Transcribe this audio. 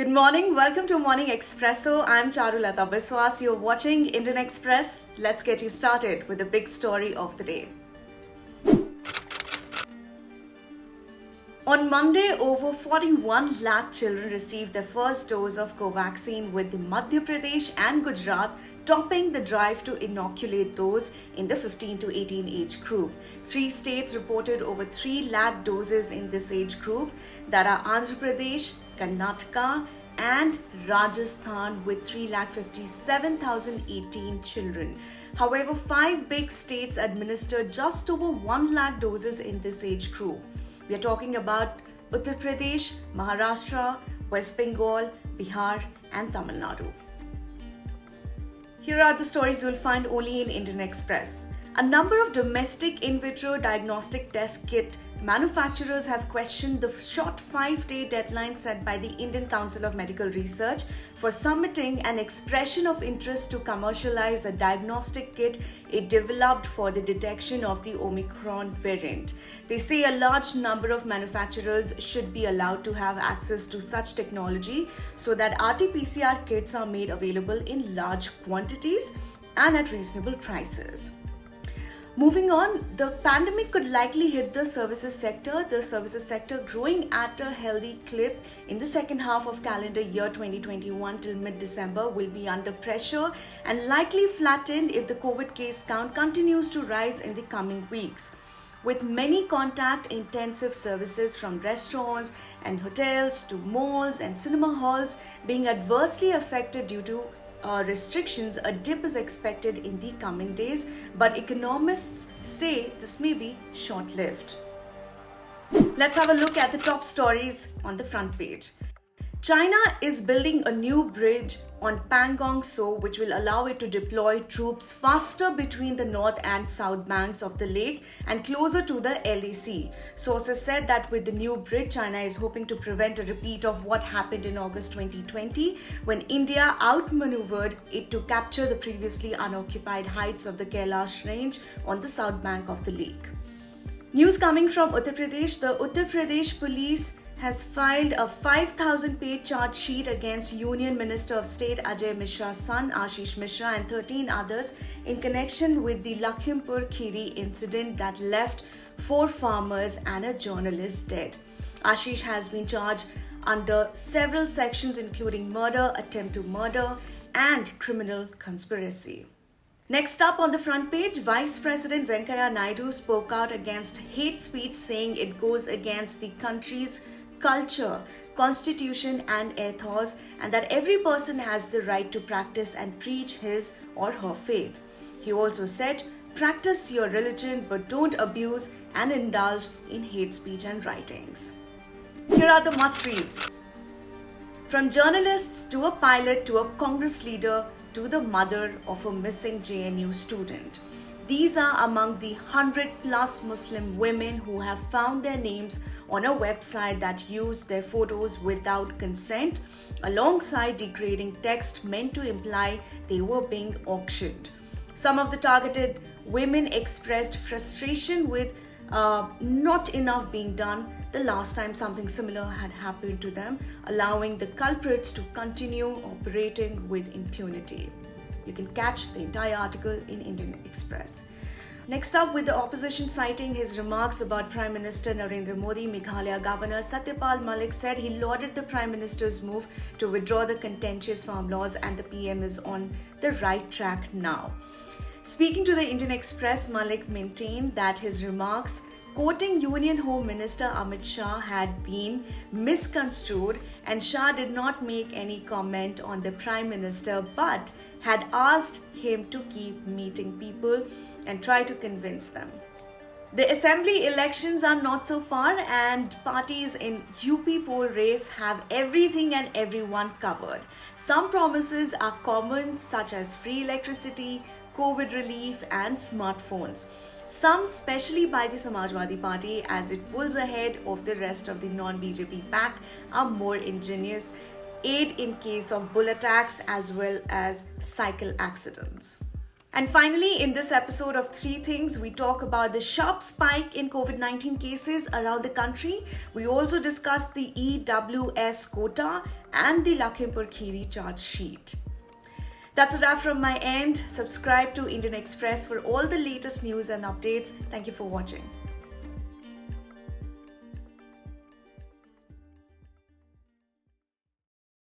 Good morning. Welcome to Morning Expresso. I'm Charulata Biswas. You're watching Indian Express. Let's get you started with the big story of the day. On Monday, over 41 lakh children received their first dose of Covaxin, with the Madhya Pradesh and Gujarat topping the drive to inoculate those in the 15 to 18 age group. 3 states reported over 3 lakh doses in this age group, that are Andhra Pradesh, Karnataka and Rajasthan, with 3,57,018 children. However, 5 big states administered just over 1 lakh doses in this age group. We are talking about Uttar Pradesh, Maharashtra, West Bengal, Bihar and Tamil Nadu. Here are the stories you'll find only in Indian Express. A number of domestic in vitro diagnostic test kit manufacturers have questioned the short 5-day deadline set by the Indian Council of Medical Research for submitting an expression of interest to commercialize a diagnostic kit it developed for the detection of the Omicron variant. They say a large number of manufacturers should be allowed to have access to such technology so that RT-PCR kits are made available in large quantities and at reasonable prices. Moving on, the pandemic could likely hit the services sector. The services sector, growing at a healthy clip in the second half of calendar year 2021 till mid-December, will be under pressure and likely flattened if the COVID case count continues to rise in the coming weeks. With many contact-intensive services from restaurants and hotels to malls and cinema halls being adversely affected due to restrictions, a dip is expected in the coming days, but economists say this may be short-lived. Let's have a look at the top stories on the front page. China is building a new bridge on Pangong Tso, which will allow it to deploy troops faster between the north and south banks of the lake and closer to the LAC. Sources said that with the new bridge, China is hoping to prevent a repeat of what happened in August 2020 when India outmaneuvered it to capture the previously unoccupied heights of the Kailash range on the south bank of the lake. News coming from Uttar Pradesh. The Uttar Pradesh police has filed a 5,000-page charge sheet against Union Minister of State Ajay Mishra's son Ashish Mishra and 13 others in connection with the Lakhimpur Kheri incident that left 4 farmers and a journalist dead. Ashish has been charged under several sections including murder, attempt to murder and criminal conspiracy. Next up on the front page, Vice President Venkaiah Naidu spoke out against hate speech, saying it goes against the country's culture, constitution and ethos, and that every person has the right to practice and preach his or her faith. He also said, practice your religion but don't abuse and indulge in hate speech and writings. Here are the must-reads. From journalists to a pilot to a Congress leader to the mother of a missing JNU student. These are among the 100+ Muslim women who have found their names on a website that used their photos without consent, alongside degrading text meant to imply they were being auctioned. Some of the targeted women expressed frustration with not enough being done the last time something similar had happened to them, allowing the culprits to continue operating with impunity. You can catch the entire article in Indian Express. Next up, with the opposition citing his remarks about Prime Minister Narendra Modi, Meghalaya Governor Satyapal Malik said he lauded the Prime Minister's move to withdraw the contentious farm laws and the PM is on the right track now. Speaking to the Indian Express, Malik maintained that his remarks, quoting Union Home Minister Amit Shah, had been misconstrued, and Shah did not make any comment on the Prime Minister but had asked him to keep meeting people and try to convince them. The assembly elections are not so far, and parties in UP poll race have everything and everyone covered. Some promises are common, such as free electricity, COVID relief and smartphones. Some, especially by the Samajwadi Party as it pulls ahead of the rest of the non-BJP pack, are more ingenious, aid in case of bull attacks as well as cycle accidents. And finally, in this episode of Three Things, we talk about the sharp spike in COVID-19 cases around the country. We also discuss the EWS quota and the Lakhimpur Kheri charge sheet. That's a wrap from my end. Subscribe to Indian Express for all the latest news and updates. Thank you for watching.